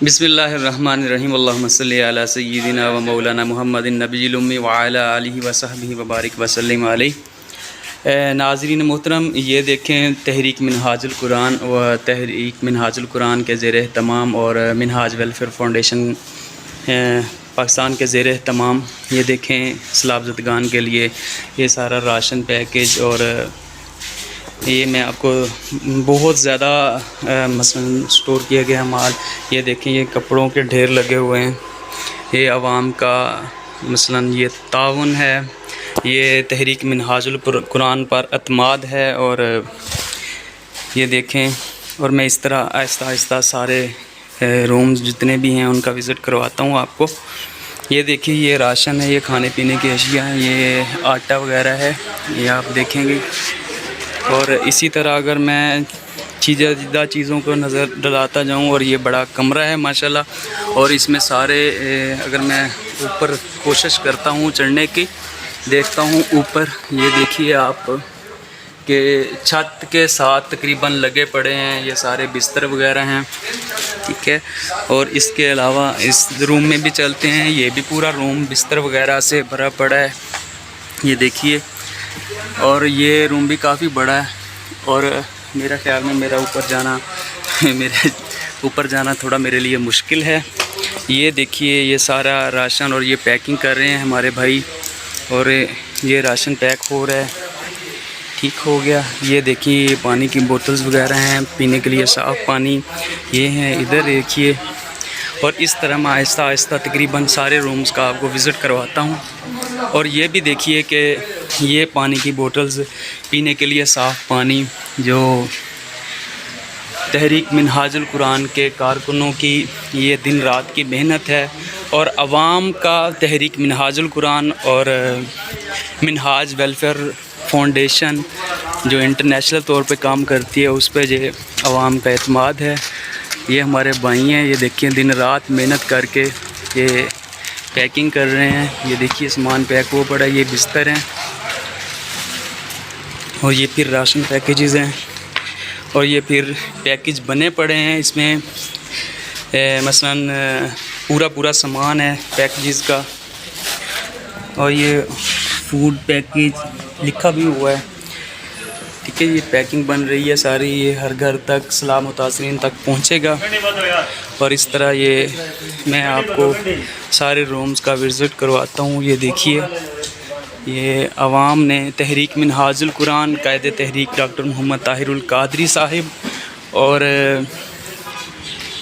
बिस्मिल्लाहिर्रहमानिर्रहीम अल्लाहुम्मा सल्लि अला सय्यिदिना व मौलाना मुहम्मदिन नबिय्यिल उम्मी व अला आलिहि व सहबिहि व बारिक व सल्लिम अलैहि। नाज़रीन मोहतरम, ये देखें तहरीक मिनहाजुल कुरान व तहरीक मिनहाजुल कुरान के ज़ेर तमाम और मिनहाज वेलफेयर फाउंडेशन पाकिस्तान के ज़ेर तमाम ये देखें सलाबज़दगान के लिए ये सारा राशन पैकेज। और ये मैं आपको बहुत ज़्यादा मसलन स्टोर किया गया माल। ये देखें, ये कपड़ों के ढेर लगे हुए हैं। ये आवाम का मसलन ये ताउन है, ये तहरीक मिनहाजुल कुरान पर अतमाद है। और ये देखें, और मैं इस तरह आहिस्ता आहिस्ता सारे रूम्स जितने भी हैं उनका विज़िट करवाता हूँ आपको। ये देखिए, ये राशन है, ये खाने पीने की अशिया हैं, ये आटा वगैरह है, ये आप देखेंगे। और इसी तरह अगर मैं चीज़ों को नज़र डलाता जाऊं, और ये बड़ा कमरा है माशाल्लाह। और इसमें सारे अगर मैं ऊपर कोशिश करता हूं चढ़ने की, देखता हूं ऊपर, ये देखिए आप कि छत के साथ तकरीबन लगे पड़े हैं ये सारे बिस्तर वगैरह हैं, ठीक है। और इसके अलावा इस रूम में भी चलते हैं, ये भी पूरा रूम बिस्तर वगैरह से भरा पड़ा है, ये देखिए। और ये रूम भी काफ़ी बड़ा है। और मेरा ख़्याल में मेरे ऊपर जाना थोड़ा मेरे लिए मुश्किल है। ये देखिए, ये सारा राशन और ये पैकिंग कर रहे हैं हमारे भाई, और ये राशन पैक हो रहा है, ठीक हो गया। ये देखिए, पानी की बोतल्स वगैरह हैं पीने के लिए, साफ़ पानी ये हैं इधर देखिए। और इस तरह मैं आहिस्ता आहिस्ता तकरीबन सारे रूम्स का आपको विज़िट करवाता हूँ। और ये भी देखिए कि ये पानी की बोतल्स पीने के लिए साफ़ पानी, जो तहरीक मिनहाजुल कुरान के कारकुनों की ये दिन रात की मेहनत है। और आवाम का तहरीक मिनहाजुल कुरान और मिनहाज वेलफेयर फाउंडेशन जो इंटरनेशनल तौर पे काम करती है, उस पे ये आवाम का एतमाद है। ये हमारे भाई हैं, ये देखिए दिन रात मेहनत करके ये पैकिंग कर रहे हैं। ये देखिए सामान पैक हो पड़ा है, ये बिस्तर हैं, और ये फिर राशन पैकेजेस हैं, और ये फिर पैकेज बने पड़े हैं। इसमें मसलन पूरा सामान है पैकेजेस का, और ये फूड पैकेज लिखा भी हुआ है, ठीक है। ये पैकिंग बन रही है सारी, ये हर घर तक सलाम मुतासरीन तक पहुंचेगा। और इस तरह ये मैं आपको सारे रूम्स का विज़िट करवाता हूँ। ये देखिए, ये आवाम ने तहरीक मिनहाजुल कुरान कायदे तहरीक डॉक्टर मोहम्मद ताहिरुल कादरी साहिब और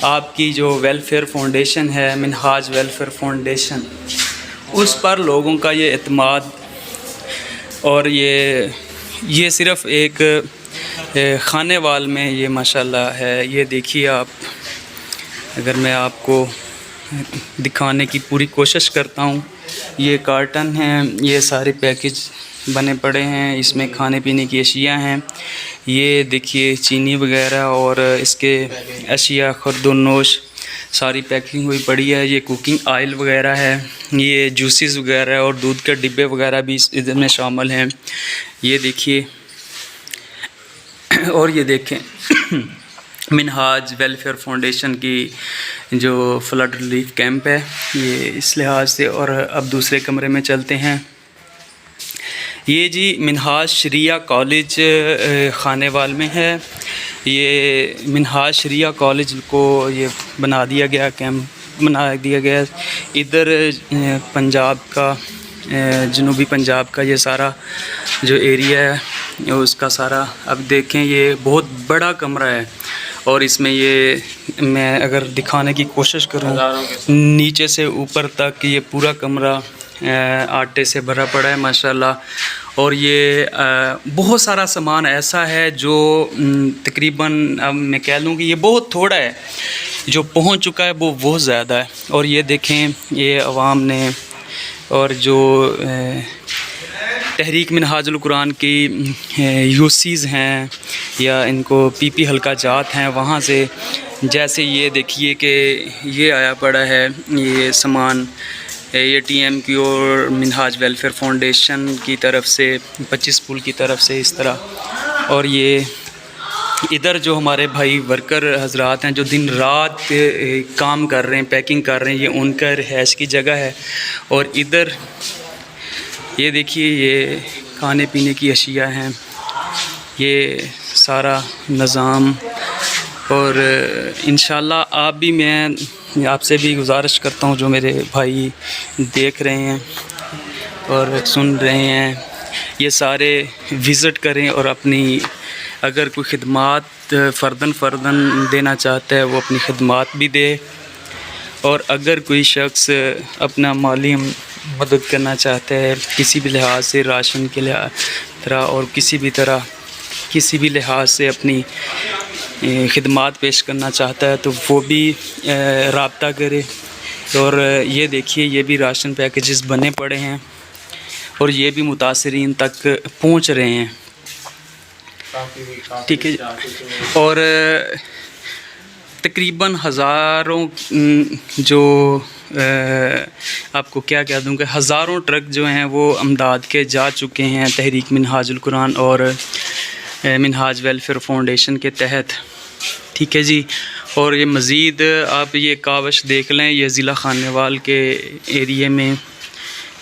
आपकी जो वेलफेयर फाउंडेशन है मिनहाज वेलफेयर फाउंडेशन, उस पर लोगों का ये एतमाद। और ये सिर्फ़ एक खाने वाल में ये माशाल्लाह है। ये देखिए आप, अगर मैं आपको दिखाने की पूरी कोशिश करता हूँ, ये कार्टन हैं, ये सारे पैकेज बने पड़े हैं, इसमें खाने पीने की अशिया हैं। ये देखिए चीनी वगैरह और इसके अशिया खुर्दुन्नोश सारी पैकिंग हुई पड़ी है। ये कुकिंग ऑयल वगैरह है, ये जूसेस वगैरह और दूध के डिब्बे वगैरह भी इधर में शामिल हैं, ये देखिए। और ये देखें मिनहाज वेलफेयर फाउंडेशन की जो फ्लड रिलीफ कैंप है, ये इस लिहाज से। और अब दूसरे कमरे में चलते हैं। ये जी मिनहाज शरिया कॉलेज खानेवाल में है। ये मिनहाज शरिया कॉलेज को ये बना दिया गया, कैंप बना दिया गया इधर पंजाब का, जनूबी पंजाब का ये सारा जो एरिया है उसका सारा। अब देखें, ये बहुत बड़ा कमरा है, और इसमें ये मैं अगर दिखाने की कोशिश करूँ नीचे से ऊपर तक, ये पूरा कमरा आटे से भरा पड़ा है माशाल्लाह। और ये बहुत सारा सामान ऐसा है जो तकरीबन अब मैं कह लूँ कि ये बहुत थोड़ा है, जो पहुंच चुका है वो बहुत ज़्यादा है। और ये देखें, ये अवाम ने और जो तहरीक मिनहाजुल कुरान की यूसीज़ हैं या इनको पीपी हल्का जात हैं, वहाँ से जैसे ये देखिए कि ये आया पड़ा है ये सामान, ये टीएम की और मिनहाज वेलफेयर फाउंडेशन की तरफ से 25 पुल की तरफ से इस तरह। और ये इधर जो हमारे भाई वर्कर हजरात हैं जो दिन रात काम कर रहे हैं, पैकिंग कर रहे हैं, ये उनका रिहाइश की जगह है। और इधर ये देखिए ये खाने पीने की अशिया हैं, ये सारा निज़ाम। और इंशाल्लाह आप भी, मैं आपसे भी गुजारिश करता हूँ जो मेरे भाई देख रहे हैं और सुन रहे हैं, ये सारे विज़िट करें और अपनी अगर कोई खिदमात फ़र्दन देना चाहता है वो अपनी खिदमात भी दे। और अगर कोई शख्स अपना माली मदद करना चाहता है किसी भी लिहाज से, राशन के तरह और किसी भी लिहाज से अपनी खिदमात पेश करना चाहता है तो वो भी रब्ता करे। और ये देखिए ये भी राशन पैकेजेस बने पड़े हैं और ये भी मुतासरीन तक पहुंच रहे हैं। ठीक है। और तकरीबन हज़ारों जो आपको क्या कह दूँ कि हज़ारों ट्रक जो हैं वो अमदाद के जा चुके हैं तहरीक मिनहाजुल कुरान और मिनहाज वेलफेयर फाउंडेशन के तहत। ठीक है जी। और ये मज़ीद आप ये कावश देख लें, ये ज़िला खानेवाल के एरिए में।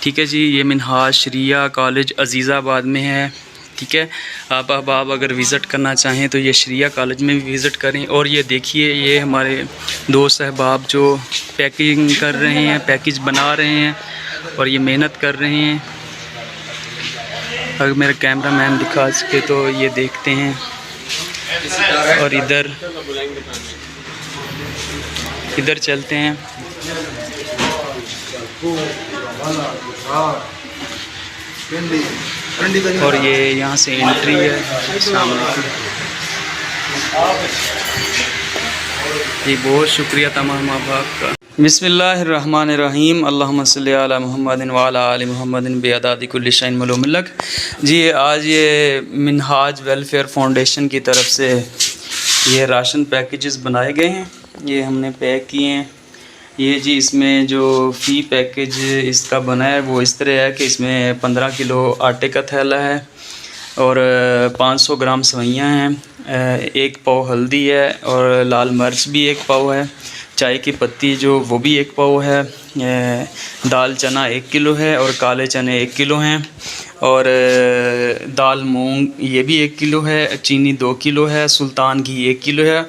ठीक है जी। ये मिनहाज शरिया कॉलेज अज़ीज़ाबाद में है। ठीक है। आप अगर विज़िट करना चाहें तो ये शरिया कॉलेज में भी विज़िट करें। और ये देखिए ये हमारे दोस्त अहबाब जो पैकिंग कर रहे हैं, पैकेज बना रहे हैं और ये मेहनत कर रहे हैं। अगर मेरा कैमरा मैन दिखा सके तो ये देखते हैं। और इधर चलते हैं। और ये यहाँ से एंट्री है सामने। जी बहुत शुक्रिया तमाम आपका। बिस्मिल्लाहिर्रहमानिर्रहीम। अल्लाहुम्मा सल्ली अला मुहम्मदिन व अला आलि मुहम्मदिन बिअदादि कुल्लि शैइन मालूमुल लक। जी आज ये मिनहाज वेलफेयर फाउंडेशन की तरफ से ये राशन पैकेजेस बनाए गए हैं, ये हमने पैक किए हैं। ये जी इसमें जो फ़ी पैकेज इसका बना है वो इस तरह है कि इसमें 15 किलो आटे का थैला है और 500 ग्राम सवैयाँ हैं, 1 पाव हल्दी है और लाल मिर्च भी 1 पाव है, चाय की पत्ती जो वो भी 1 पाव है, दाल चना 1 किलो है और काले चने 1 किलो हैं और दाल मूंग ये भी 1 किलो है, चीनी 2 किलो है, सुल्तान घी 1 किलो है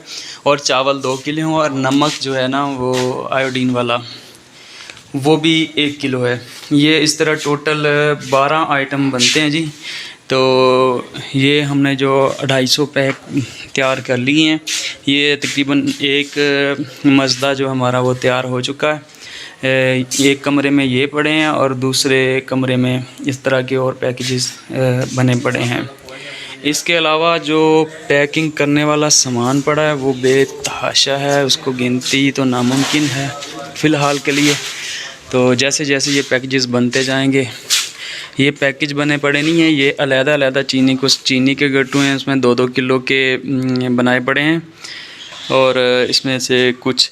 और चावल 2 किलो हैं और नमक जो है ना वो आयोडीन वाला वो भी 1 किलो है। ये इस तरह टोटल 12 आइटम बनते हैं जी। तो ये हमने जो 250 पैक तैयार कर लिए हैं, ये तकरीबन एक मज़दा जो हमारा वो तैयार हो चुका है। एक कमरे में ये पड़े हैं और दूसरे कमरे में इस तरह के और पैकेजेस बने पड़े हैं। इसके अलावा जो पैकिंग करने वाला सामान पड़ा है वो बेतहाशा है, उसको गिनती तो नामुमकिन है फ़िलहाल के लिए। तो जैसे जैसे ये पैकेजेस बनते जाएंगे, ये पैकेज बने पड़े नहीं हैं, ये अलग-अलग चीनी, कुछ चीनी के गट्टू हैं, उसमें 2-2 किलो के बनाए पड़े हैं और इसमें से कुछ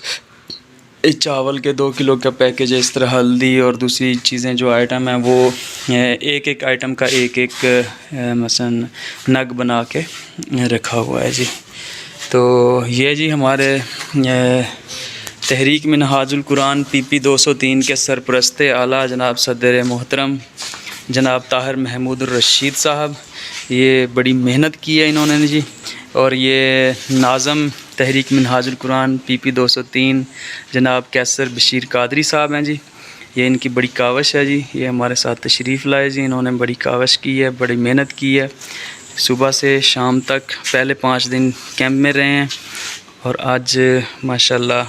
चावल के 2 किलो का पैकेज है। इस तरह हल्दी और दूसरी चीज़ें जो आइटम हैं वो एक एक आइटम का एक मसलन नग बना के रखा हुआ है जी। तो ये जी हमारे तहरीक मिनहाजुल कुरान PP 203 के सरपरस्त आला जनाब सदर मोहतरम जनाब ताहिर महमूद रशीद साहब, ये बड़ी मेहनत की है इन्होंने जी। और ये नाज़म तहरीक मिनहाजुल कुरान PP 203 जनाब कैसर बशीर कादरी साहब हैं जी। ये इनकी बड़ी कावश है जी, ये हमारे साथ तशरीफ़ लाए जी। इन्होंने बड़ी कावश की है, बड़ी मेहनत की है, सुबह से शाम तक पहले 5 दिन कैंप में रहे हैं और आज माशाल्लाह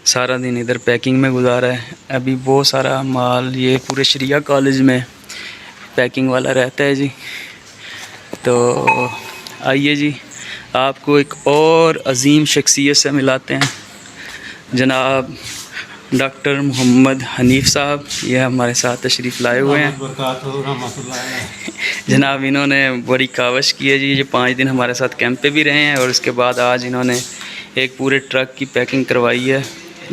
सारा दिन इधर पैकिंग में गुजारा है। अभी बहुत सारा माल ये पूरे शरिया कॉलेज में पैकिंग वाला रहता है जी। तो आइए जी आपको एक और अज़ीम शख्सियत से मिलाते हैं, जनाब डॉक्टर मोहम्मद हनीफ़ साहब, ये हमारे साथ तशरीफ़ लाए हुए हैं। जनाब इन्होंने बड़ी कावश की है जी, ये 5 दिन हमारे साथ कैंप पे भी रहे हैं और उसके बाद आज इन्होंने एक पूरे ट्रक की पैकिंग करवाई है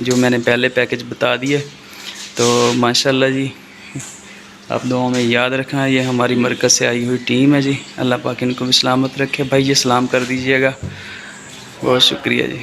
जो मैंने पहले पैकेज बता दिए। तो माशाल्लाह जी आप दुआओं में याद रखना। ये हमारी मरकज़ से आई हुई टीम है जी। अल्लाह पाक इनको भी सलामत रखे। भाई ये सलाम कर दीजिएगा। बहुत शुक्रिया जी।